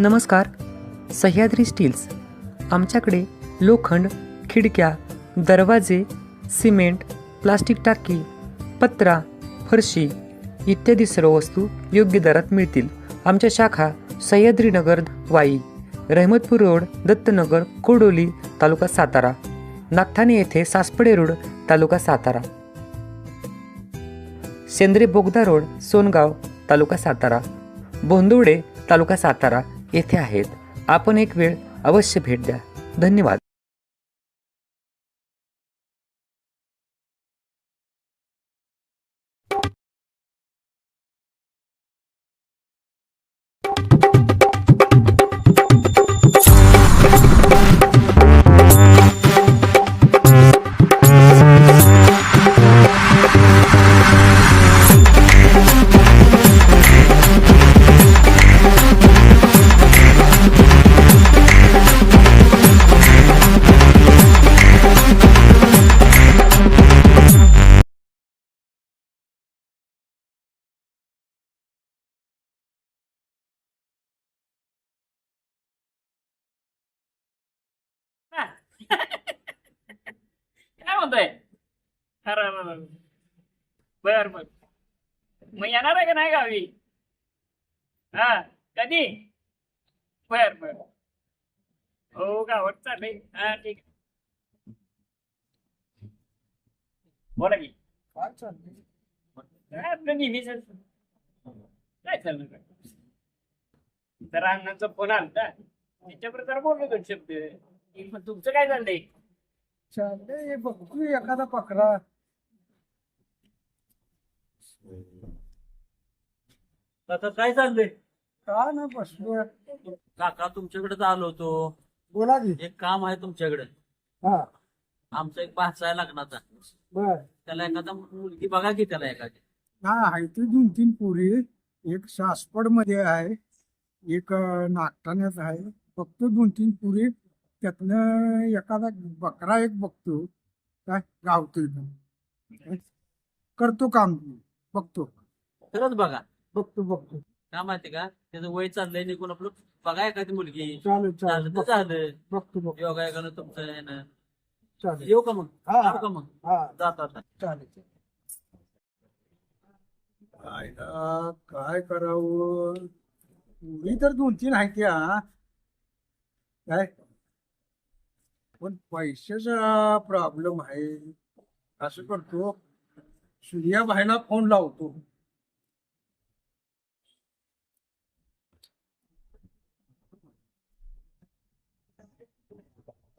नमस्कार. सह्याद्री स्टील्स. आमच्याकडे लोखंड, खिडक्या, दरवाजे, सिमेंट, प्लास्टिक टाकी, पत्रा, फरशी इत्यादी सर्व वस्तू योग्य दरात मिळतील. आमच्या शाखा सह्याद्रीनगर वाई, रहमतपूर रोड, दत्तनगर, कोडोली, तालुका सातारा, नागठाणे येथे सासपडे रोड, तालुका सातारा, सेंद्रे बोगदा रोड, सोनगाव, तालुका सातारा, बोंदुडे, तालुका सातारा येथे आहेत. आपण एक वेळ अवश्य भेट द्या. धन्यवाद. काय म्हणतोय? बर बर, मग येणार आहे का नाही गावी? हा, कधी? बर बर. हो, गावात चाललंय. हा, ठीक आहे. बोला की. काय चाललंय? काय आपलं नेहमीच काय चाललं काय? तर अण्णांचा फोन आलता, त्याच्यावर जरा बोललो दोन शब्द. मग तुमचं काय चाललंय? चाललंय बघू एखादा पकरा. आता काय चाललंय? का ना बसलो. काका तुमच्याकडेच आलो होतो. बोला की. एक काम आहे तुमच्याकडे. हा आमचा एक भाचा आहे लग्नाचा. बर. त्याला एखादा मुलगी बघा की त्याला एखादी. हा आहे ते 2-3 पोरी. एक सासपड मध्ये आहे, एक नागठाण्यात आहे. फक्त 2-3 पोरी, त्यातनं एखादा बकरा एक बघतो. काय गावतोय का? करतो काम. बघतो खरंच बघा. बघतो. काय माहिती का, त्याचं वय चाललंय निघून आपलं बघा एखादी मुलगी. चालेल झालं तर झालं. बघतो. योगायोगानं तुमचं आहे ना. चालेल. येऊ का मग? हा. येऊ का मग? हा जातो आता. चालेल. काय करावं? मी तर 2-3 आहे त्या. काय पण पैशाचा प्रॉब्लेम आहे. असं करतो, सूर्याबाईला फोन लावतो.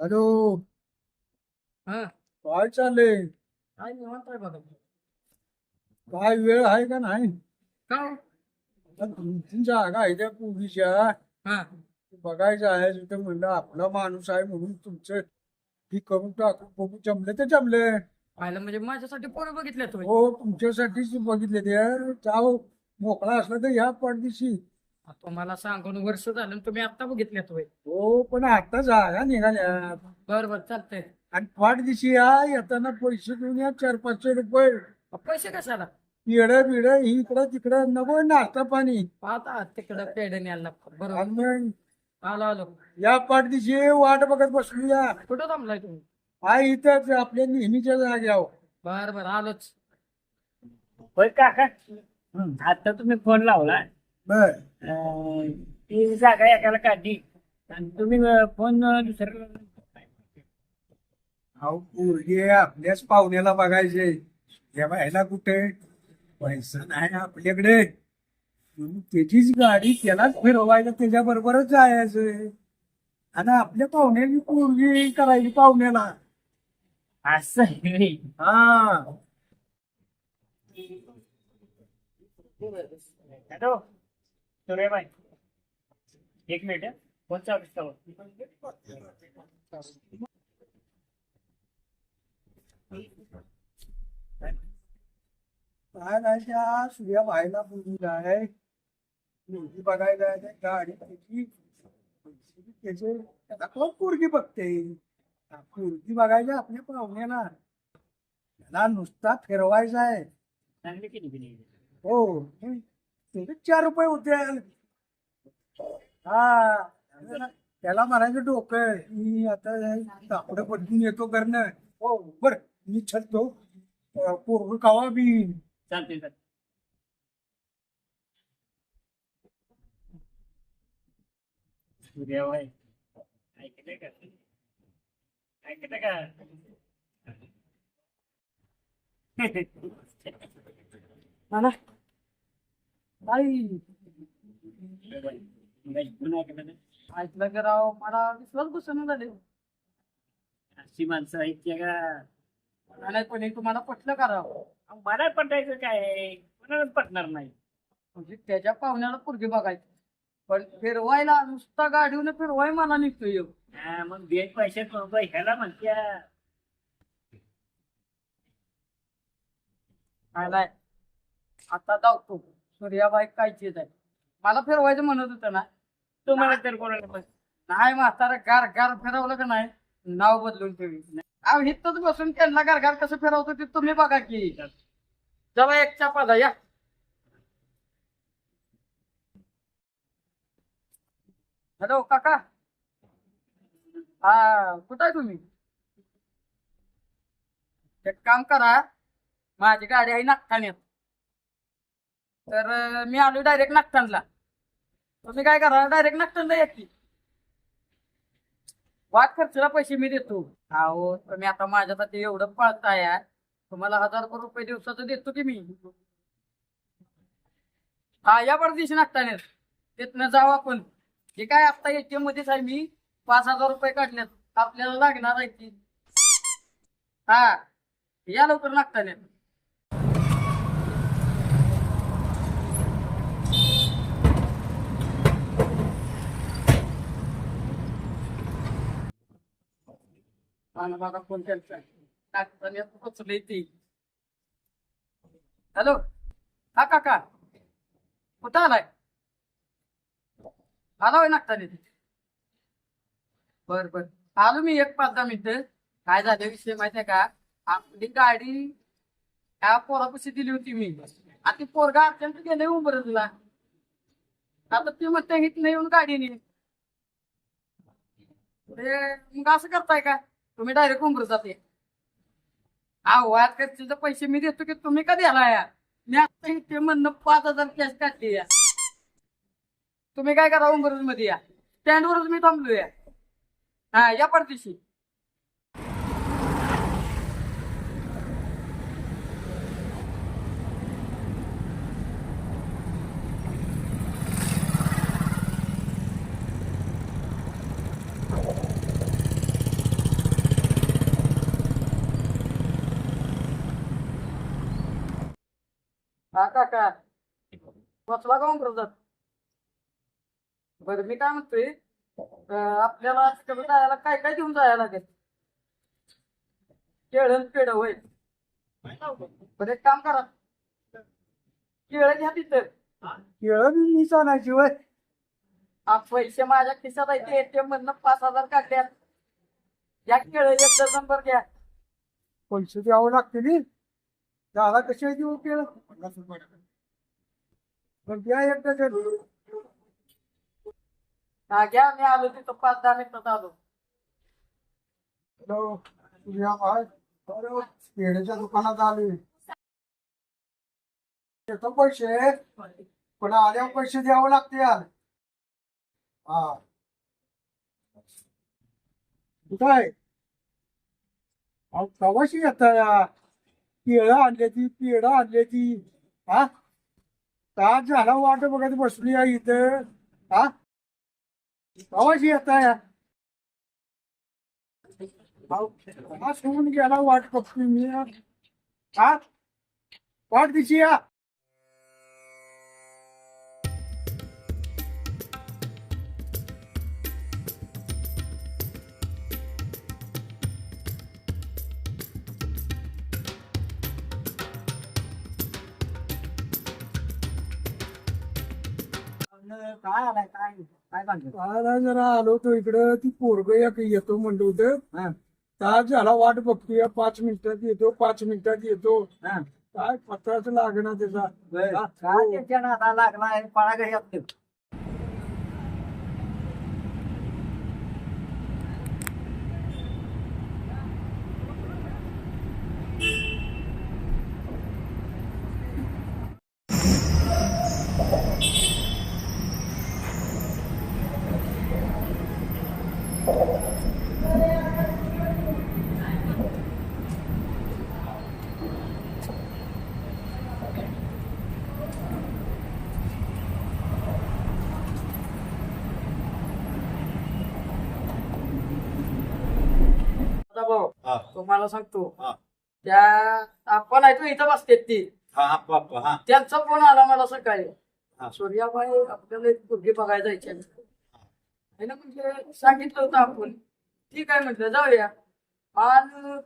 हॅलो. हा, काय चाललंय? काय निवांत आहे बघा. काय वेळ आहे का नाही? काय? 2-3 जागा आहे त्या पूर्वीच्या. हा, बघायचं आहे. तिथं म्हणलं आपला माणूस आहे म्हणून तुमचं ही करून टाकू. बघू, जमले तर जमले. पाहिलं म्हणजे माझ्यासाठी पोरं बघितल्या तुम्ही. हो, तुमच्यासाठीच बघितले ते. जाऊ मोकळा असला तर या पाठदिशी. तुम्हाला सांगून वर्ष झालं आणि तुम्ही आता बघितल्या तुम्ही. हो, पण आता जागा निघाल्या. बर बर, चालतंय. आणि पाठदिशी या. येताना पैसे घेऊन या, 400-500 रुपये. पैसे कशाला? पिढं बिडं इकडं तिकडं नको, नाश्ता पाणी. आता तिकडं पेढे न्यायला लागतं. बरोबर. आणि मग आलो. या पाठदिशी वाट बघत बसूया. कुठं थांबलाय तुम्ही? हा, इथंच आपल्या नेहमीच्या जाग्यावर. बर बर, आलोच. होय काका, आता तुम्ही फोन लावला. बर. ती जागा एकाला काढली आणि तुम्ही फोन दुसऱ्याला. अहो, पोरगी आपल्याच पाहुण्याला बघायचे. या बायला कुठे पैसा नाही आपल्याकडे, म्हणून त्याचीच गाडी त्यालाच फिरवायला त्याच्या बरोबरच जायचं. आणि आपल्या पाहुण्याची पोरगी करायची पाहुण्याला. असं आहे. हा. हॅलो सूर्यबाई, एक मिनिट. फोन चालू. काय नाही, त्या सूर्या बायला बोलून आहे. मुलगी बघायला आहे, गाडी त्याची. त्याचे त्याला कोण पोरगी बघते? पोरगी बघायला आपल्या पाहुण्याला. त्याला नुसता फिरवायचा आहे. चांगली केली की नाही? हो, त्याचे 4 रुपये होते. हा त्याला म्हणायचं डोकं मी आता कापड बदलून येतो करणं हो बर मी छलतो पोरग कावा बी चालते चालते. सूर्या बाई ऐकलं का? ऐकलं का? नाना आई ऐकलं की राव मला विश्वास बसून झाले अशी माणसं आहेत की का? नाही पण हे तुम्हाला पटलं का राव मला पटायचं काय? कोणालाच पटणार नाही. म्हणजे त्याच्या पाहुण्याला पोरगी बघायची पण फिरवायला नुसता गाडीवर फिरवाय मला निघतो येऊ हा, मग बेन पैशात ह्याला म्हणत्या. नाही आता जाऊतो सूर्याबाई काय चीज आहे मला फिरवायचं म्हणत होतं ना तुम्हाला तर कोणाला पण नाही म्हातारा गार गार फिरवलं का नाही नाव बदलून ठेवी अहो हिथंच बसून त्यांना गार गार कसं फिरवतो ते तुम्ही बघा की जरा एक चपादा या हॅलो काका हा कुठं आहे तुम्ही एक काम करा माझी गाडी आहे नागठाण्यात तर मी आलो डायरेक्ट नागठाणला तुम्ही काय करा डायरेक्ट नागठाणला या की वाट खर्चला पैसे मी देतो अहो तुम्ही आता माझ्यासाठी एवढं पळताय तुम्हाला 1000 रुपये दिवसाचं देतो की मी हा या बरं दिवशी नागठाण्यात तिथनं जाऊ आपण हे काय आता ATM मध्येच आहे मी 5000 रुपये काढण्यात आपल्याला लागणार आहे ती हा या लवकर नागठाण्यात आणि बघा फोन केला नागठाण्यात पोचले ती हॅलो हा काका कुठं आलाय आलो आहे नागठाण्यात बर बर आलो मी 1-5-10 मिनिटं काय झालं विषय माहिती आहे का आपली गाडी त्या पोरापाशी दिली होती मी आता ती पोरगा अत्यंत गेले उंबरला आता ती म्हणते हित नाही येऊन गाडीने मग असं करताय का तुम्ही डायरेक्ट उंबर जाते वाद खर्चीचे पैसे मी देतो की तुम्ही कधी आला या मी आता इथे म्हणणं 5000 कॅश काढली या तुम्ही काय करा उंबरज मध्ये या स्टँडवरच मी थांबलो या हा या परदेशी हा काका पोचला का उंबरजात बरं मी काय म्हणतोय आपल्याला तिकडे जायला काय काय घेऊन जायला लागेल केळं पेढ होय बरं एक काम करा केळं घ्या तिथं केळं बी मी चालायची वय पैसे माझ्या खिशात आहे ते ATM मधनं 5000 काढल्यात या केळं 1 डझन भर घ्या पैसे द्यावं लागतील दादा कसे देऊ केळं 50 रुपये पण द्या एक डझन हा घ्या मी आलो तिथं 5-10 मिनिटात आलो हॅलो सूर्या भाई पेढ्याच्या दुकानात आले देतो पैसे पण आल्यावर पैसे द्यावं लागते यार हा कुठं आहे कवाशी येता या केळं आणले ती पेढं आणले ती हा तास झाला वाट बघत बसली आहे इथं हा कवाशी येता या सोडून गेला वाट बघतोय मी हा वाट दिशी या काय आलाय काय काय सांगतो आला जरा आलो होतो इकडं ती पोरग एक येतो म्हणलं होतं तास झाला वाट बघतोय 5 मिनिटात येतो 5 मिनिटात येतो काय पत्राच लागणार त्याचा काय त्याच्या नादा लागलाय पळा घरी असतो भाऊ हा. तुम्हाला सांगतो हा. त्या आपण आहे तो इथं बसते ती हा हा हा त्यांचा फोन आला मला सकाळी हा. सूर्याबाई आपल्याला एक मुलगी बघायला जायची आहे. है ना म्हणजे सांगितलं होतं आपण ठीक आहे म्हटलं जाऊया आणि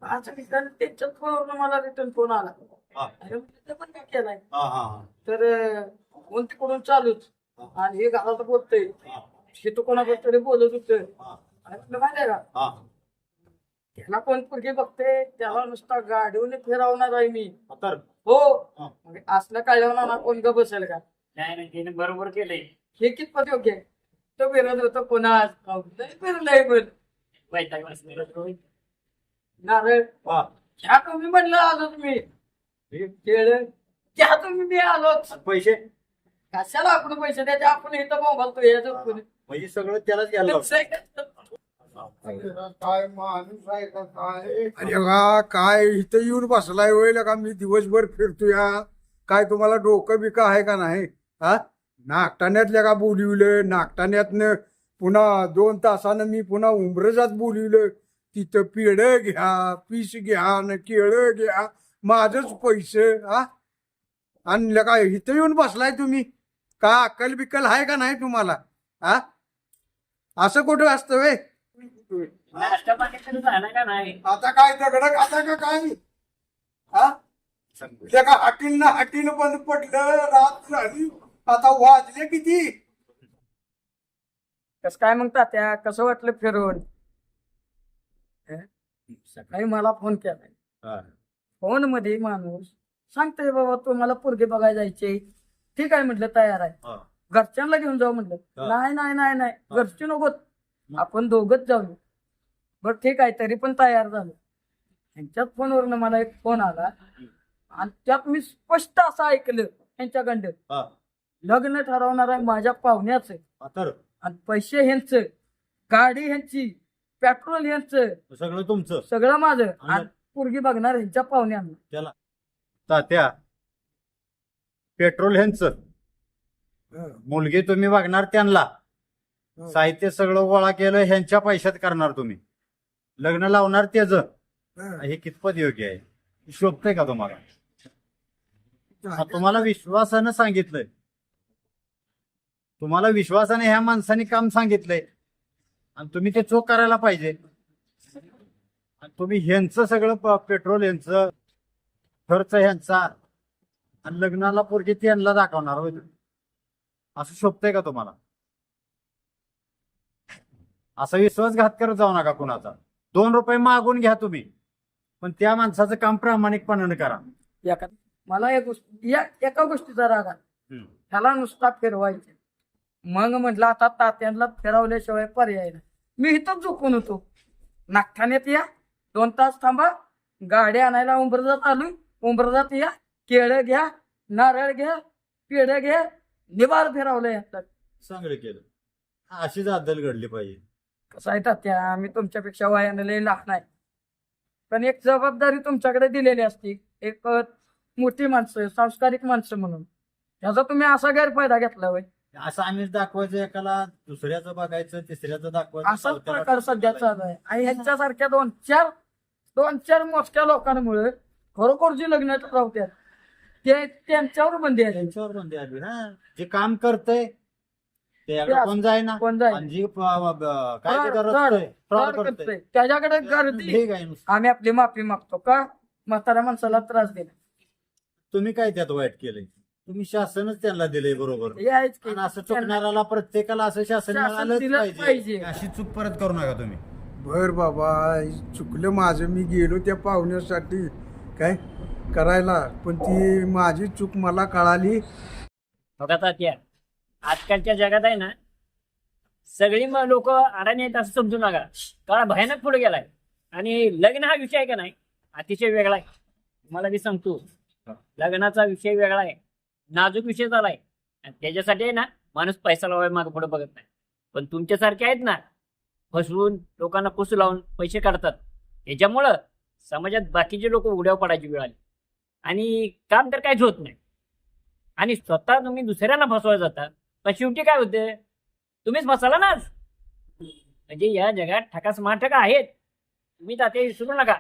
आज रिटर्न त्यांच्याच फोनवरून मला रिटर्न फोन आला हा. अरे म्हटलं, ते पण काय केलाय हा हा तर फोन तिकडून चालूच आणि हे घरात बोलतोय हा. हे तो कोणाकडे तरी बोलत होतं हा. आणि म्हटलं माहिती आहे का हा. त्याला कोण पोरगी बघते त्याला नुसता गाडीवर फिरवणार आहे मी तर हो हा. मग असलं काढवणार ना कोण ग बसेल का नाही नाही तिने बरोबर केलंय. हे कितपत योग्य आहे? तो फिरत होतो पुन्हा फिरलंय पण वैताग बसलेला. नारळ हा. ह्या तुम्ही म्हणलं आलो तुम्ही केळ त्या तुम्ही मी आलो आणि पैसे कशाला आपण पैसे द्यायचे आपण इथं मोबाईल तो यायचं म्हणजे सगळं त्यालाच घ्यायला लावतं. काय माणूस आहे का काय अरे का काय इथं येऊन बसलाय होईल का मी दिवसभर फिरतो या काय तुम्हाला डोकं बिकं आहे का नाही हा नागठाण्यातल्या का बोलिवलं नागठाण्यातनं पुन्हा 2 तासानं मी पुन्हा उंबरजात बोलिवलं तिथं पेढं घ्या पीस घ्या न केळं घ्या माझंच पैसे हा आणि काय इथं येऊन बसलाय तुम्ही का अक्कल बिक्कल आहे का नाही तुम्हाला हा असं कुठं असतं वे नाश्ता पाणी तरी झाला का नाही? आता काय दगड खाता का काय हा त्या का हाटीन बंद पडलं रात झाली आता वाजले किती कसं काय म्हणतात त्या कसं वाटलं फिरून सकाळी मला फोन केलाय हा. फोन मध्ये माणूस सांगतोय बाबा तुम्हाला पोरगी बघायला जायचे ठीक आहे म्हटलं तयार आहे हा. घरच्यांना घेऊन जाऊ म्हटलं हा. नाही नाही नाही नाही घरची नको आपण दोघच जाऊ बरं ठीक आहे तरी पण तयार झालो त्यांच्याच फोनवरून मला एक फोन आला आणि त्यात मी स्पष्ट असं ऐकलं यांच्याकडं हा. लग्न ठरवणार आहे माझ्या पाहुण्याचं तर आणि पैसे ह्यांचं गाडी ह्यांची पेट्रोल ह्यांचं सगळं तुमचं सगळं माझं आणि- आणि पोरगी बघणार ह्यांच्या पाहुण्यांना तात्या पेट्रोल ह्यांचं मुलगी तुम्ही बघणार त्यांना साहित्य सगळं गोळा केलं ह्यांच्या पैशात करणार तुम्ही लग्न लावणार त्याच हे कितपत योग्य आहे शोभतंय का तुम्हाला तुम्हाला विश्वासानं सांगितलंय तुम्हाला विश्वासाने ह्या माणसाने काम सांगितलंय आणि तुम्ही ते चोख करायला पाहिजे आणि तुम्ही ह्यांचं सगळं पेट्रोल ह्यांचं खर्च ह्यांचा आणि लग्नाला पोरगी त्यांना दाखवणार होय तुम्ही. असं शोभतंय का तुम्हाला असा विश्वासघात करत जाऊ नका कुणाचा 2 रुपये मागून घ्या तुम्ही पण त्या माणसाचं काम प्रामाणिकपणाने करा मला एका गोष्टीचा राग आला त्याला नुसता फिरवायचे मग म्हटलं आता तात्यांना फिरवल्याशिवाय पर्याय नाही मी इथंच झोपून होतो नागठाण्यात या 2 तास थांबा गाडी आणायला उंबरजात आलोय उंबरजात या केळं घ्या नारळ घ्या पेढं घ्या निवार फिरवलं यात चांगलं केलं अशीच अद्दल घडली पाहिजे कसं आहे तात्या आम्ही तुमच्यापेक्षा वयानं लय लहान आहे पण एक जबाबदारी तुमच्याकडे दिलेली असती एक मोठी माणसं सांस्कारिक माणसं म्हणून त्याचा तुम्ही असा गैरफायदा घेतला होय असं आम्हीच दाखवायचं एकाला दुसऱ्याचं बघायचं तिसऱ्याचं दाखवायचं असाच चौथ्याला प्रकार सध्या चालू आहे आणि ह्यांच्यासारख्या 2-4 मोजक्या लोकांमुळे खरोखर जी लग्न ठरवतात ते त्यांच्यावर बंदी आहे त्यांच्यावर बंदी आली ना जे काम करतय ते कोण जाईना कोण जाईल आणि जी काय ते fraud फ्रॉड करतंय करतोय त्याच्याकडे गर्दी हे काय नुसतं. आम्ही आपली माफी मागतो का म्हाताऱ्या माणसाला त्रास दिला तुम्ही काय त्यात वाईट केलंय तुम्ही शासनच त्यांना दिलंय बरोबर हे आहेच की आणि असं चुकणाऱ्याला प्रत्येकाला असं शासन शासन मिळालंच दिलंच पाहिजे. पाहिजे अशी चूक परत करू नका तुम्ही बर बाबा चुकलं माझं मी गेलो त्या पाहुण्यासाठी काय करायला पण ती माझी चूक मला कळाली बघा तात्या आजकालच्या जगात आहे ना सगळी लोक अडाणी आहेत असं समजू नका काळ भयानक पुढे गेलाय आणि लग्न हा विषय आहे का नाही अतिशय वेगळा आहे तुम्हाला मी सांगतो लग्नाचा विषय वेगळा आहे नाजूक विषय झालाय आणि त्याच्यासाठी आहे ना माणूस पैसा लावाय मागे पुढे बघत नाही पण तुमच्यासारखे आहेत ना फसवून लोकांना पुसू लावून पैसे काढतात त्याच्यामुळं समाजात बाकीचे लोक उघड्यावर पडायची वेळ आली आणि काम तर काहीच होत नाही आणि स्वतः तुम्ही दुसऱ्यांना फसवायला जाता पण शेवटी काय होते तुम्हीच फसाला ना म्हणजे या जगात ठकास माठक आहेत मी तात्या विसरू नका